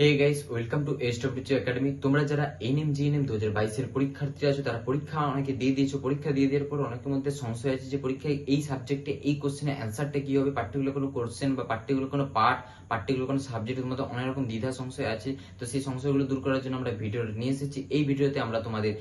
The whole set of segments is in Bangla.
Hey guys, welcome to SWT academy. তোমরা যারা এনএম জিএনএম 2022 এর পরীক্ষার্থী আছো, তারা পরীক্ষা অনেকে দিয়ে দিয়েছো। পরীক্ষা দিয়ে দেওয়ার পর অনেকের মধ্যে সংশয় আছে যে পরীক্ষায় এই সাবজেক্টে এই কোশ্চেনের অ্যান্সারটা কি হবে। পার্টিকুলার কোনো কোশ্চেন বা পার্টিকুলার কোনো পার্ট, পার্টিকুলার কোনো সাবজেক্টের মধ্যে অনেক রকম দ্বিধা সংশয় আছে। তো সেই সংশয়গুলো দূর করার জন্য আমরা ভিডিওটা নিয়ে এসেছি। এই ভিডিওতে আমরা তোমাদের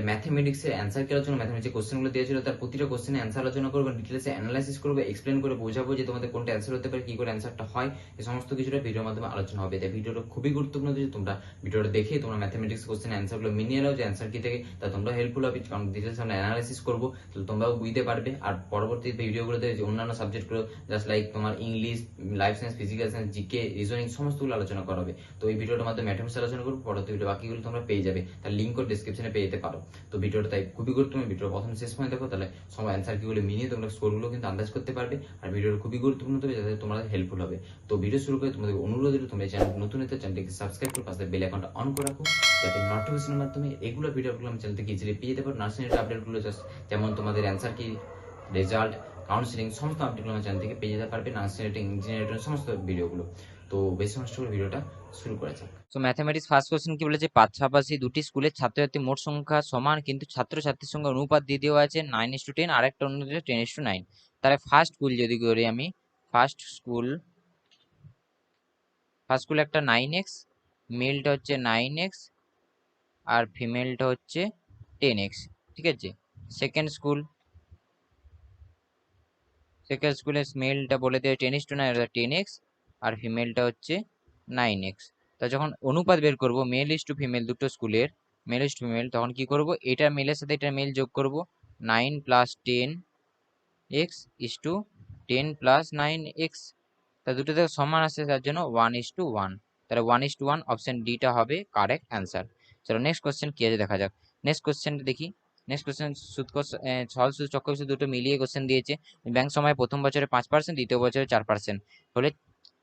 ম্যাথমেটিক্সের অ্যান্সার করার জন্য ম্যাথমেটিক্স কোশ্চেনগুলো দিয়েছিল, তার প্রতিটা কোশ্চেনের অ্যান্সার আলোচনা করবো, ডিটেলসে অ্যানালাইসিস করবো, এক্সপ্লেন করে বোঝাবো যে তোমাদের কোনটা অ্যান্সার হতে পারে, কি করে অ্যান্সারটা হয়। এই সমস্ত কিছুটা ভিডিওর মাধ্যমে আলোচনা হবে। তাই ভিডিওটা খুবই গুরুত্বপূর্ণ যে তোমরা ভিডিওটা দেখে তোমরা ম্যাথমেটিক্স কোশ্চেনের অ্যান্সারগুলো মিলিয়ে নাও যে অ্যান্সার কি থেকে, তা তোমরা হেল্পফুল হবে। কারণ ডিটেলস আমরা অ্যানালাইসিস করবো, তো তোমরাও বুঝতে পারবে। আর পরবর্তী ভিডিওগুলোতে যে অন্যান্য সাবজেক্টগুলো জাস্ট লাইক তোমার English, life science, physical science, GK, reasoning সমস্তগুলো আলোচনা করা হবে। তো এই ভিডিওটার মাধ্যমে ম্যাথমেটিক্স আলোচনা করবো, পরবর্তী ভিডিও বাকিগুলো তোমরা পেয়ে যাবে, তার লিঙ্কও ডিসক্রিপশনে পেয়ে যেতে পারো। তো ভিডিওটা তাই খুবই গুরুত্বপূর্ণ। ভিডিও প্রথম শেষ পর্যন্ত দেখো, তাহলে সব অ্যান্সার কিগুলো মিলিয়ে তোমরা স্কোরগুলো কিন্তু আন্দাজ করতে পারবে। আর ভিডিওটা খুবই গুরুত্বপূর্ণ হবে, যাতে তোমাদের হেল্পফুল হবে। তো ভিডিও শুরু করে তোমাদের অনুরোধ হলো, তোমরা চ্যানেল নতুন হতে চ্যানেলটিকে সাবস্ক্রাইব করে পাশে বেল আইকনটা অন করে রাখো, যাতে নোটিফিকেশনের মাধ্যমে রেগুলার ভিডিওগুলো আমি চ্যানেল থেকে ইজিলি পেয়ে যেতে পারো। নার্সিং আপডেটগুলো জাস্ট যেমন তোমাদের অ্যান্সার কি, রেজাল্ট, কাউন্সিলিং সমস্ত আপডেটগুলো আমার চ্যানেল থেকে পেয়ে যেতে পারবে। নার্সিং ইঞ্জিনিয়ারিং সমস্ত ভিডিওগুলো। তো বেশি নষ্ট করে ভিডিওটা শুরু করা যাক। তো ম্যাথমেটিক্স ফার্স্ট কোশ্চেন কি বলেছে, পাশাপাশি দুটি স্কুলের ছাত্রছাত্রীর মোট সংখ্যা সমান, কিন্তু ছাত্রছাত্রীর সঙ্গে অনুপাত দিয়ে দেওয়া আছে 9:10, আরেকটা অনুযায়ী 10:9। তাহলে ফার্স্ট স্কুল যদি করি আমি, ফার্স্ট স্কুল একটা 9x, মেলটা হচ্ছে 9x আর ফিমেলটা হচ্ছে 10x। ঠিক আছে। সেকেন্ড স্কুলের মেলটা বলে দেয় 10:9, 10x, আর ফিমেলটা হচ্ছে 9x। তা যখন অনুপাত বের করব মেল ইস টু ফিমেল, দুটো স্কুলের মেল ইস টু ফিমেল, তখন কি করব, এটা মেলের সাথে এটা মেল যোগ করব। 9 plus 10x is to 10 plus 9x। তা দুটো থেকে সমান আসছে, তার জন্য 1:1। তাহলে 1:1 অপশন ডিটা হবে কারেক্ট অ্যান্সার। চলো নেক্সট কোশ্চেন কি আছে দেখা যাক। নেক্সট কোশ্চেনটা দেখি। নেক্সট কোশ্চেন সহজ সুদ চক্রবৃদ্ধি দুটো মিলিয়ে কোশ্চেন দিয়েছে। ব্যাংক সময় প্রথম বছরে 5%, দ্বিতীয় বছরে 4% হলে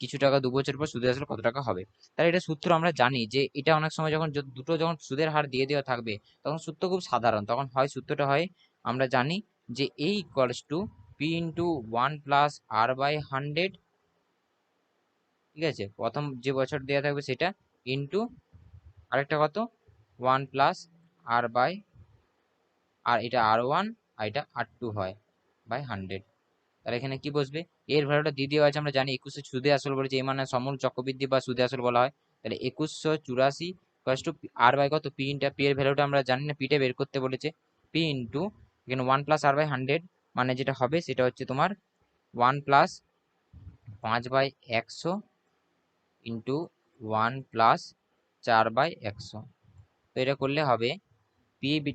কিছু টাকা 2 বছর পর সুদে আসলে কত টাকা হবে। তাহলে এটা সূত্র আমরা জানি যে এটা অনেক সময় যখন দুটো যখন সুদের হার দিয়ে দেওয়া থাকবে, তখন সূত্র খুব সাধারণ। তখন হয় সূত্রটা হয়, আমরা জানি যে a equals to P into 1 + r/100। ঠিক আছে, প্রথম যে বছর দেওয়া থাকবে সেটা ইন্টু আরেকটা কত, 1 + r/, এটা r1 আর এটা r2 হয় বাই 100। তাহলে এখানে কি বসবে, এর ভ্যালুটা দিয়ে দেওয়া আছে, আমরা জানি 2100 সুদে আসল বলেছে, এই মানে সমূল চক্রবৃদ্ধি বা সুদে আসল বলা হয়। তাহলে 2184 টু আর বাই কত, পি এর ভ্যালুটা আমরা জানি না, পিটা বের করতে বলেছে। পি ইন্টু এখানে 1 + r/100, মানে যেটা হবে সেটা হচ্ছে তোমার 1 + 5/100 ইন্টু 1 + 4/100। তো এটা করলে হবে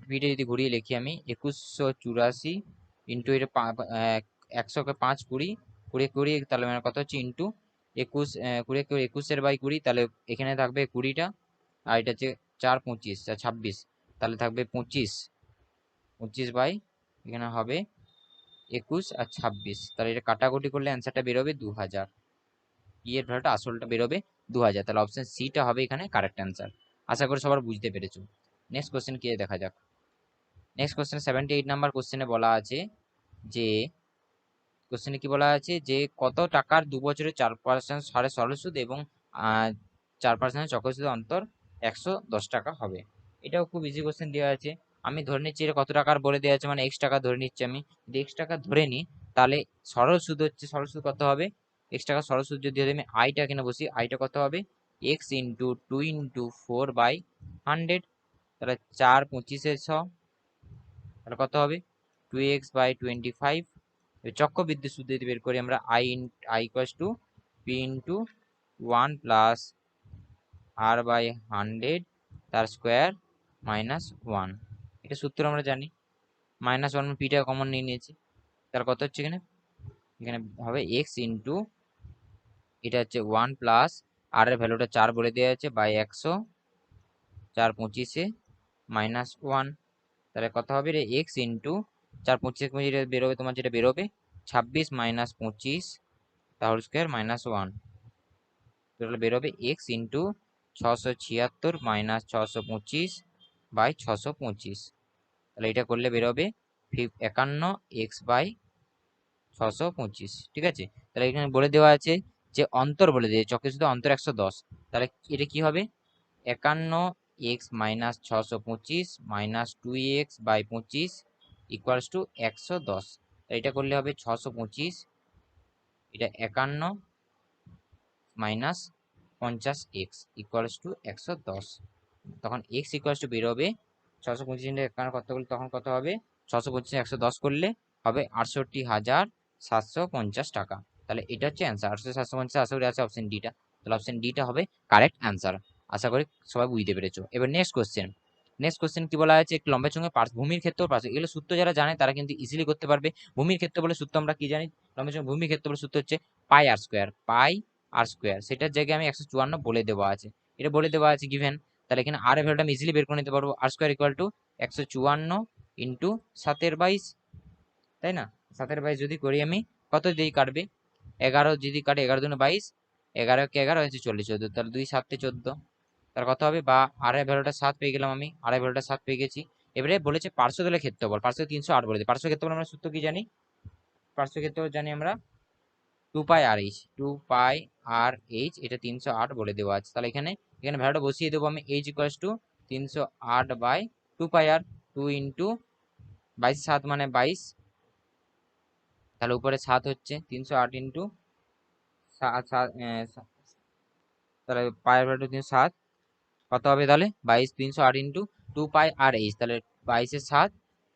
পিটা যদি ঘুরিয়ে লিখি আমি, 2184 ইন্টু এটা 100কে 5 20 20 20, তাহলে মানে কত হচ্ছে ইন্টু 21, 20 21/20, তাহলে এখানে থাকবে 20টা, আর এটা হচ্ছে 4 25 আর 26, তাহলে থাকবে 25 25 বাই এখানে হবে 21 আর 26। তাহলে এটা কাটাকুটি করলে অ্যান্সারটা বেরোবে 2000। পি এর ভ্যালুটা আসলটা বেরোবে 2000। তাহলে অপশন সিটা হবে এখানে কারেক্ট অ্যান্সার। আশা করি সবার বুঝতে পেরেছো। নেক্সট কোশ্চেন কি দেখা যাক। নেক্সট কোশ্চেন 78 নাম্বার কোশ্চেনে বলা আছে যে, কোশ্চেনে কি বলা আছে যে কত টাকার 2 বছরে 4% হারে সরল সুদ এবং 4% চক্রবৃদ্ধি অন্তর 110 টাকা হবে। এটাও খুব ইজি কোশ্চেন দেওয়া আছে। আমি ধরে নিচ্ছি এটা কত টাকার বলে দেওয়া আছে, মানে x টাকা ধরে নিচ্ছি আমি। যদি x টাকা ধরে নিই, তাহলে সরল সুদ কত হবে, x টাকা সরল সুদ যদি আমি আইটা কিনে বসি, আইটা কত হবে, x ইন্টু 2 ইন্টু 4/100। তাহলে 4 25 তাহলে কত হবে, 2x/25। চক্রবৃদ্ধি সূত্র যদি বের করি আমরা, i equals to P into 1 + r/100 তার স্কোয়ার -1। এটা সূত্র আমরা জানি। -1 পিটা কমন নিয়ে নিয়েছি, তার কত হচ্ছে এখানে, এখানে হবে x ইন্টু, এটা হচ্ছে 1 + r এর ভ্যালুটা 4 বলে দেওয়া আছে বাই 100, 4 25 -1। তাহলে কত হবে রে, x ইন্টু 4 25 বেরোবে তোমার, যেটা বেরোবে 26 - 25 তাহলে স্কোয়ার -1। তাহলে বেরোবে x ইন্টু 676 - 625 বাই 625। তাহলে এটা করলে বেরোবে 51 x/625। ঠিক আছে। তাহলে এখানে বলে দেওয়া আছে যে অন্তর বলে দিয়েছে, চকের শুধু অন্তর 110, তাহলে এটা কি হবে 51x-625 -2x/25 ইকুয়ালস টু 110। এটা করলে হবে 625, এটা 51 -50x ইকুয়ালস টু 110। তখন x ইকুয়ালস টু বেরোবে 625 × 51 কত করলে তখন কত হবে, 625 110 করলে হবে 68,750 টাকা। তাহলে এটা হচ্ছে অ্যান্সার 68,750। আশা করি আছে অপশন ডিটা, তাহলে অপশন ডিটা হবে কারেক্ট অ্যান্সার। আশা করি সবাই বুঝতে পেরেছো। এবার নেক্সট কোশ্চেন কি বলা আছে, একটু লম্বা চোঙে ভূমির ক্ষেত্র পার্শ্ব, এগুলো সূত্র যারা জানে তারা কিন্তু ইজিলি করতে পারবে। ভূমির ক্ষেত্র বলে সূত্র আমরা কি জানি, লম্বা চোঙে ভূমির ক্ষেত্র বলে সূত্র হচ্ছে পাই আর স্কোয়ার, সেটার জায়গায় আমি 154 বলে দেওয়া আছে, এটা বলে দেওয়া আছে গিভেন। তাহলে এখানে আর এর ভ্যালুটা আমি ইজিলি বের করে নিতে পারবো, আর স্কোয়ার ইকুয়াল টু 154 ইন্টু 7/22, তাই না? 7/22 যদি করি আমি, কত দিয়ে কাটবে, 11 যদি কাটে 11 দুগুণে 22, 11 কে 11 হয়েছে 40, 14, তাহলে 2 7 14, তার কত হবে, বা আর এর ভ্যালুটা 7 পেয়ে গেলাম আমি, আর এর ভ্যালুটা 7 পেয়ে গেছি। এবারে বলেছে পার্শ্বতলের ক্ষেত্রফল, পার্শ্ব 308 বলে দিই। পার্শ্ব ক্ষেত্রফল আমরা সূত্র কি জানি, পার্শ্ব ক্ষেত্রফল জানি আমরা 2πr/h, এটা 308 বলে দেওয়া আছে। তাহলে এখানে এখানে ভ্যালুটা বসিয়ে দেবো আমি, h equals to 308/2πr, 2 into 22 7 মানে 22, তাহলে উপরে 7 হচ্ছে 308 ইন্টু তাহলে পায়ের ভ্যালুটা 307, কত হবে তাহলে 22, 308 ইন্টু 2πr/h, তাহলে 22 7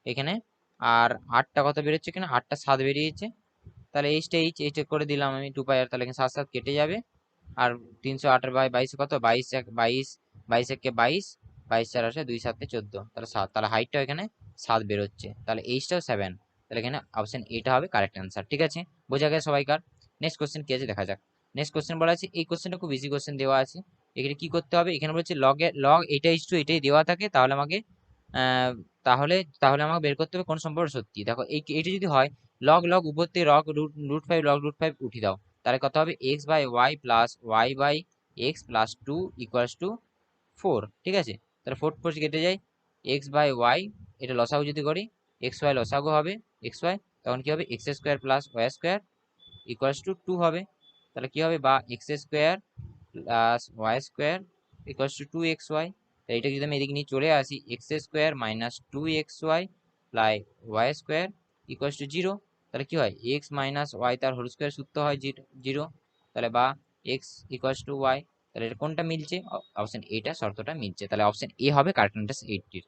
এখানে, আর 8টা কত বেরোচ্ছে, এখানে 8টা 7 বেরিয়েছে, তাহলে এইচ করে দিলাম আমি 2πr, তাহলে এখানে 7 7 কেটে যাবে, আর 308/22 কত, 22 1 22, 22 1 কে 22, 22 4 আসে 2 7 14, তাহলে 7, তাহলে হাইটটা এখানে 7 বেরোচ্ছে, তাহলে এইচটাও 7, তাহলে এখানে অপশন এটা হবে কারেক্ট অ্যান্সার। ঠিক আছে, বোঝা গেছে সবাইকার। নেক্সট কোশ্চেন কি আছে দেখা যাক। নেক্সট কোশ্চেন বলা আছে, এই কোশ্চেনটা খুব ইজি কোশ্চেন দেওয়া আছে। এখানে কি করতে হবে, এখানে বলছে লগ এটা ইস টু এটাই দেওয়া থাকে, তাহলে আমাকে আহ, তাহলে তাহলে আমাকে বের করতে হবে কোন সম্পর্ক সত্যি। দেখো এইটা যদি হয়, লগ লগ উপর থেকে লগ √5 উঠি দাও, তাহলে কত হবে, x/y plus y/x+2 equals to 4। ঠিক আছে, তাহলে 4 4 কেটে যায়, x/y, এটা লসাগু যদি করি, xy লসাগু হবে xy, তখন কি হবে, x² plus y² equals to 2 হবে। তাহলে কি হবে, বা x² plus y² equals to 2xy। তাই এটা যদি আমি এদিকে নিয়ে চলে আসি, x² minus 2xy ply y² equals to 0, তাহলে কি হয়, x মাইনাস ওয়াই তার হোল স্কোয়ার সূত্র হয় 0, তাহলে বা x ইকুয়ালস টু ওয়াই, তাহলে এটা কোনটা মিলছে, অপশন এটা শর্তটা মিলছে, তাহলে অপশন এ হবে কারেক্ট অ্যান্সার 80।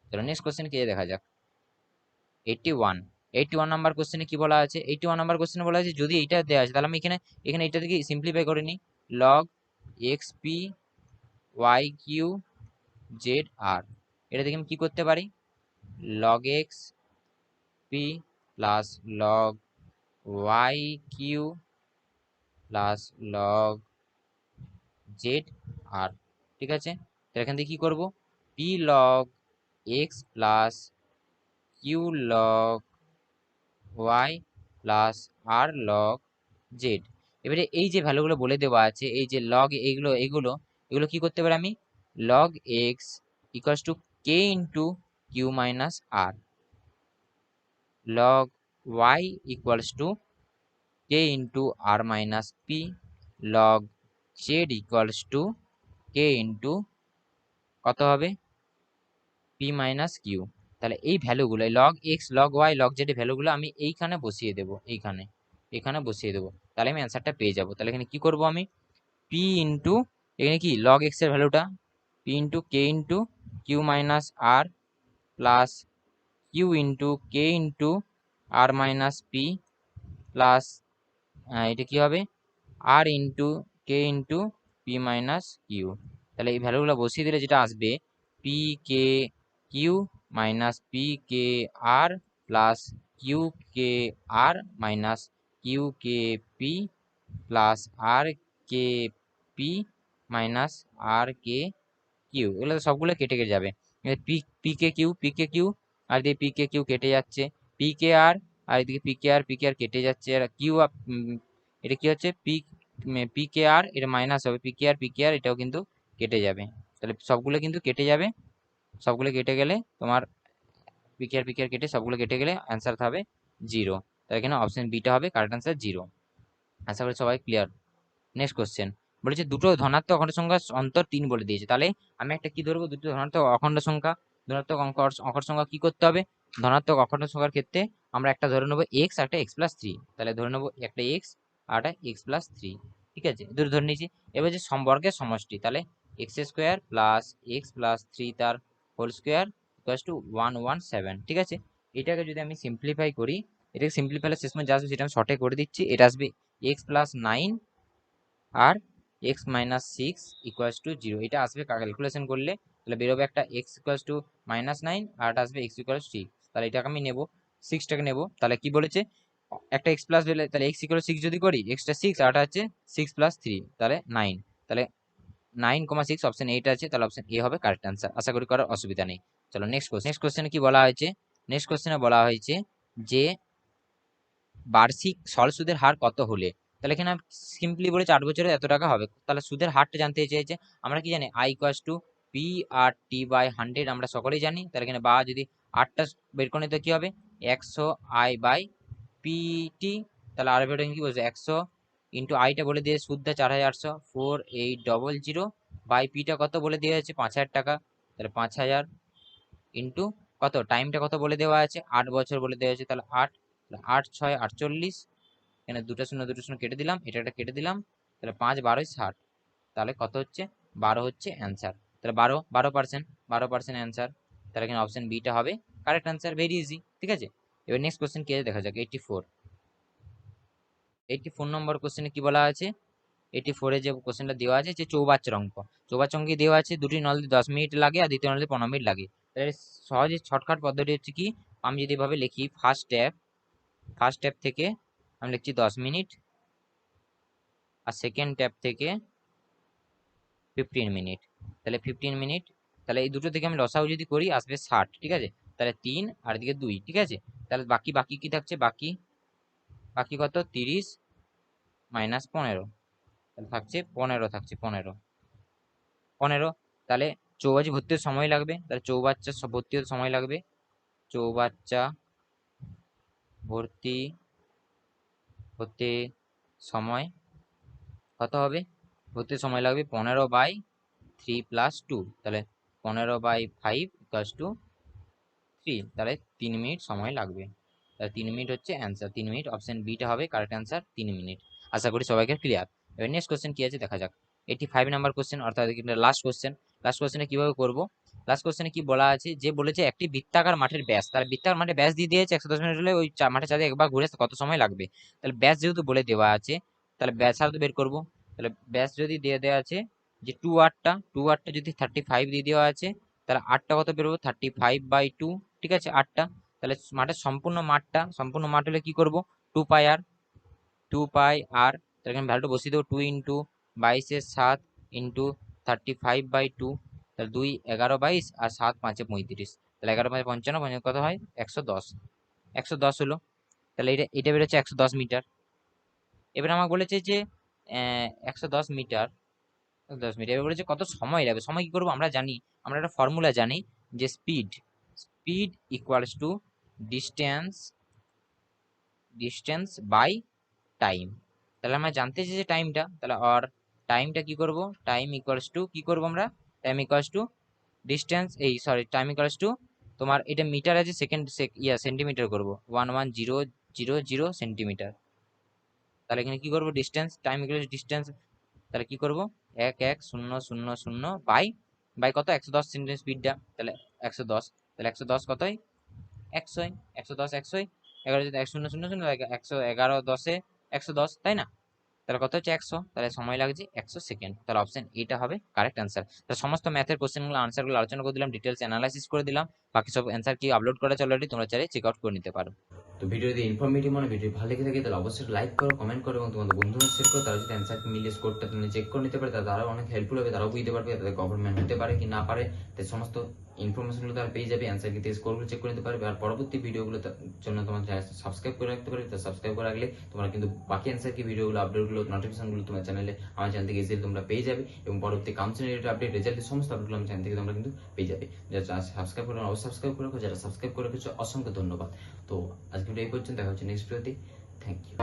তাহলে নেক্সট কোশ্চেন কি দেখা যাক, 81। 81 নাম্বার কোশ্চেনে কি বলা আছে, 81 নাম্বার কোশ্চেনে বলা আছে যদি এইটা দেওয়া আছে, তাহলে আমি এখানে এখানে এটা থেকে সিম্পলিফাই করে নিই, লগ xp y/q z/r, এটা থেকে আমি কি করতে পারি, log x p plus log y/q plus log z/r। ঠিক আছে, তো এখান থেকে কি করব, p log x plus q log y plus r log z। এবারে এই যে ভ্যালুগুলো বলে দেওয়া আছে, এই যে লগ এগুলো এগুলো এগুলো কি করতে পারি আমি, log x equals to k into q minus r, log y equals to k into r minus p, log z equals to k into কত হবে, পি মাইনাস কিউ। তাহলে এই ভ্যালুগুলো log x log y log z এর ভ্যালুগুলো আমি এইখানে বসিয়ে দেবো, এখানে বসিয়ে দেবো, তাহলে আমি অ্যান্সারটা পেয়ে যাবো। তাহলে এখানে কি করব আমি, পি ইন্টু, এখানে কি লগ এক্স এর ভ্যালুটা, p into k into q minus r plus q into k into r minus p plus এটা কি হবে, r into k into p minus q. তাহলে এই ভ্যালুগুলো বসিয়ে দিলে যেটা আসবে, p k q minus p k r plus q k r minus q k p plus r k p minus r k q, এগুলো তো সবগুলো কেটে কেটে যাবে। পি কে কিউ আর দিয়ে পি কে কিউ কেটে যাচ্ছে, পি কে আর এদিকে পি কে আর কেটে যাচ্ছে, আর কিউ এটা কি হচ্ছে, পি কে আর এটা মাইনাস হবে, পি কে আর এটাও কিন্তু কেটে যাবে, তাহলে সবগুলো কিন্তু কেটে যাবে, সবগুলো কেটে গেলে তোমার পি কে আর কেটে সবগুলো কেটে গেলে অ্যান্সার হবে 0। তাহলে এখানে অপশন বিটা হবে কারেক্ট অ্যান্সার 0। আশা করি সবাই ক্লিয়ার। নেক্সট কোশ্চেন বলেছে দুটো ধনাত্মক অখণ্ড সংখ্যা অন্তর 3 বলে দিয়েছে, তাহলে আমি একটা কি ধরবো, দুটো ধনাত্মক অখণ্ড সংখ্যা। ধনাত্মক অখণ্ড সংখ্যা কি করতে হবে, ধনাত্মক অখণ্ড সংখ্যার ক্ষেত্রে আমরা একটা ধরে নেবো এক্স আর একটা x+3, তাহলে ধরে নেবো একটা এক্স আর একটা x+3, ঠিক আছে, দুটো ধরে নিয়েছি। এবার যে সম্বর্গের সমষ্টি, তাহলে x² প্লাস x+3 তার হোল স্কোয়ার ইকুয়ালস টু 117, ঠিক আছে। এটাকে যদি আমি সিম্পলিফাই করি, এটাকে সিম্পলিফাই শেষ যা আসবে সেটা আমি শর্টে করে দিচ্ছি, এটা আসবে x+9 R x-6 equals to 0, এটা আসবে ক্যালকুলেশন করলে, তাহলে বেরোবে একটা x ইকুয়ালস টু -9 আর এটা আসবে x ইকুয়ালস 6, তাহলে এটাকে আমি নেব 6টাকে নেব, তাহলে কি বলেছে একটা x প্লাস দিলে, তাহলে x ইকুয়াল 6 যদি করি, x টা 6 আর এটা হচ্ছে 6+3, তাহলে 9, তাহলে 9,6 অপশন এইটা আছে, তাহলে অপশন এ হবে কারেক্ট অ্যান্সার। আশা করি করার অসুবিধা নেই। চলো নেক্সট কোশ্চেনে কি বলা হয়েছে, নেক্সট কোশ্চেনে বলা হয়েছে যে বার্ষিক সরল সুদের হার কত হলে, তাহলে এখানে সিম্পলি বলেছে 8 বছরে এত টাকা হবে, তাহলে সুদের হারটা জানতে চেয়েছে। আমরা কি জানি I equals to P R T by 100, আমরা সকলেই জানি। তাহলে এখানে বা যদি 8টা বের করে নিতে কি হবে 100 আই বাই পিটি, তাহলে আর বের কি বলছে 100 ইন্টু আইটা বলে দিয়ে সুদটা 4800 4800 বাই পিটা কত বলে দেওয়া আছে 5000 টাকা, তাহলে 5000 ইন্টু কত টাইমটা কত বলে দেওয়া আছে 8 বছর বলে দেওয়া আছে, তাহলে 8, 8 6 48, এখানে দুটো শূন্য কেটে দিলাম, এটা একটা কেটে দিলাম, তাহলে 5 12 60, তাহলে কত হচ্ছে 12 হচ্ছে অ্যান্সার। তাহলে 12% অ্যান্সার, তাহলে এখানে অপশন বিটা হবে কারেক্ট অ্যান্সার, ভেরি ইজি, ঠিক আছে। এবার নেক্সট কোশ্চেন কি আছে দেখা যাক, 84 নম্বর কোশ্চেনে কি বলা আছে, 84 এ যে কোশ্চেনটা দেওয়া আছে যে চৌবাচ্চার অঙ্ক, চৌবাচ্চার অঙ্কে দেওয়া আছে দুটি নলতে 10 মিনিট লাগে আর দ্বিতীয় নলতে 15 মিনিট লাগে, তাহলে সহজে শর্টকাট পদ্ধতি হচ্ছে কি, আমি যদি এভাবে লিখি ফার্স্ট ট্যাপ থেকে আমি লিখছি 10 মিনিট আর সেকেন্ড ট্যাপ থেকে 15 মিনিট, তাহলে 15 মিনিট, তাহলে এই দুটো থেকে আমি লসাগু যদি করি আসবে 60, ঠিক আছে, তাহলে 3 আর এদিকে 2, ঠিক আছে, তাহলে বাকি কি থাকছে, বাকি কত 30 মাইনাস 15, তাহলে থাকছে 15, থাকছে 15, তাহলে চৌবাচ্চা ভর্তি হতে সময় লাগবে, তাহলে চৌবাচ্চা ভর্তি হতে সময় লাগবে, চৌবাচ্চা ভর্তি হতে সময় কত হবে, ভর্তি সময় লাগবে 15/3 + 2, তাহলে 15/5 = 3, তাহলে 3 মিনিট সময় লাগবে, তাহলে 3 মিনিট হচ্ছে অ্যান্সার, 3 মিনিট, অপশন বিটা হবে কারেক্ট অ্যান্সার, 3 মিনিট। আশা করি সবাইকে ক্লিয়ার। এবার নেক্সট কোশ্চেন কি আছে দেখা যাক, 85 নাম্বার কোশ্চেন, অর্থাৎ লাস্ট কোশ্চেনে কিভাবে করব, লাস্ট কোশ্চেনে কি বলা আছে, যে বলেছে একটি বৃত্তাকার মাঠের ব্যাস, তার বৃত্তাকার মাঠের ব্যাস দিয়ে দিয়েছে 110 মিনিট হলে ওই মাঠে চাঁদে একবার ঘুরে কত সময় লাগবে, তাহলে ব্যাস যেহেতু বলে দেওয়া আছে, তাহলে ব্যাসার্ধ বের করব, তাহলে ব্যাস যদি দিয়ে দেওয়া আছে যে 2 8টা যদি 35 দিয়ে দেওয়া আছে, তাহলে 8টা কত বেরোবো 35/2, ঠিক আছে 8টা, তাহলে মাঠের সম্পূর্ণ মাঠ হলে কি করব 2 পাই আর, তাহলে এখানে ভ্যালুটা বসিয়ে দেবো 2 ইন্টু 22 ইন্টু 35/2, তাহলে 2 11 22 আর 7 5 35, তাহলে 11 5 55 কত হয় 110 হলো, তাহলে এটা বেরোচ্ছে 110 মিটার। এবার আমাকে বলেছে যে 110 মিটার, 10 মিটার, এবার বলেছে কত সময় লাগবে, সময় কি করবো আমরা জানি, আমরা একটা ফর্মুলা জানি যে speed equals to distance by time, তাহলে আমরা জানতে চাই যে টাইমটা, তাহলে আর টাইমটা কি করব, টাইম ইকুয়ালস টু কি করব আমরা, time equals to time equals to তোমার এটা মিটার আছে সেকেন্ড সেন্টিমিটার করব 11000 সেন্টিমিটার, তাহলে এখানে কি করব টাইম ইকুয়ালস ডিস্টেন্স, তাহলে কি করব 11000 বাই কত 110 সেন্টিমিটার স্পিডটা, তাহলে 110, তাহলে 110 কতই 100, 110 11 যদি 1000 111 10 110, তাই না, তাহলে কত হচ্ছে 100, তাহলে সময় লাগছে 100 সেকেন্ড, তাহলে অপশন এটা হবে কারেক্ট অ্যান্সার। তাহলে সমস্ত ম্যাথের কোশ্চেনগুলো আনসারগুলো আলোচনা করে দিলাম, ডিটেলস অ্যানালাইসিস করে দিলাম, বাকি সব অ্যান্সার কি আপলোড করা আছে অলরেডি, তোমরা চাইলে চেক আউট করে নিতে পারো। তো ভিডিও যদি ইনফরমেটিভ মনে ভিডিও ভালো লেগে থাকে তাহলে অবশ্যই লাইক করো, কমেন্ট করো এবং তোমাদের বন্ধুদের শেয়ার করো, তারা যদি অ্যান্সার মিলিয়ে স্কোরটা তুমি চেক করে নিতে পারে তারাও অনেক হেল্পফুল হবে, তারাও বুঝতে পারবে তাদের গভর্নমেন্ট হতে পারে কি না পারে, তাই সমস্ত ইনফরমেশনগুলো তারা পেয়ে যাবে, অ্যান্সার কি স্কোরগুলো চেক করে নিতে পারবে, আর পরবর্তী ভিডিওগুলো জন্য তোমার সাবস্ক্রাইব করে রাখতে পারবে, তো সাবস্ক্রাইব করে রাখলে তোমরা কিন্তু বাকি অ্যান্সার কি ভিডিওগুলো আপডেটগুলো নোটিফিকেশনগুলো তোমার চ্যানেলে আমার চ্যানেল থেকে ইজিলি তোমরা পেয়ে যাবে, এবং পরবর্তী কাউন্সিলিং রিলেটেড আপডেট রেজাল্টের সমস্ত আপডেটগুলো আমার চ্যানেল থেকে তোমরা কিন্তু পেয়ে যাবে। যারা সাবস্ক্রাইব করে অবশ্যই সাবস্ক্রাইব করে রাখো, যারা সাবস্ক্রাইব করে রেখেছো অসংখ্য ধন্যবাদ। তো আজকে ভিডিও এই পর্যন্ত, দেখা হচ্ছে নেক্সট ভিডিওতে, থ্যাংক ইউ।